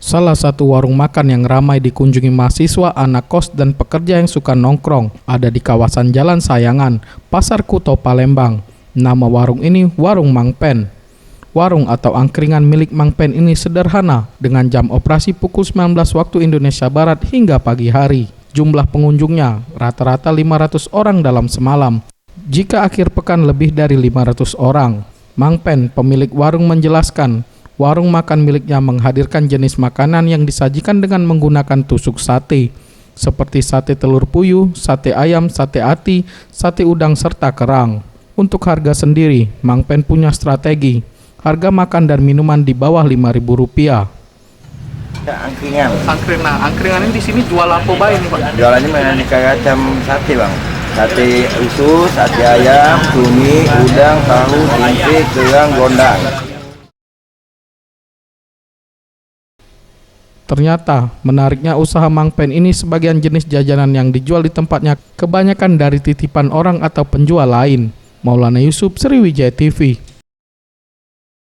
Salah satu warung makan yang ramai dikunjungi mahasiswa, anak kos, dan pekerja yang suka nongkrong ada di kawasan Jalan Sayangan, Pasar Kuto, Palembang. Nama warung ini Warung Mang Pen. Warung atau angkringan milik Mang Pen ini sederhana dengan jam operasi pukul 19 waktu Indonesia Barat hingga pagi hari. Jumlah pengunjungnya rata-rata 500 orang dalam semalam. Jika akhir pekan lebih dari 500 orang. Mang Pen, pemilik warung, menjelaskan warung makan miliknya menghadirkan jenis makanan yang disajikan dengan menggunakan tusuk sate, seperti sate telur puyuh, sate ayam, sate ati, sate udang, serta kerang. Untuk harga sendiri, Mang Pen punya strategi. Harga makan dan minuman di bawah Rp5.000. Angkringan ini di sini jual apa baik nih, Pak? Jualannya kayak macam sate, Bang. Sate usus, sate ayam, cumi, udang, tahu, tempe, kerang, gondang. Ternyata, menariknya usaha Mang Pen ini, sebagian jenis jajanan yang dijual di tempatnya kebanyakan dari titipan orang atau penjual lain. Maulana Yusuf, Sriwijaya TV.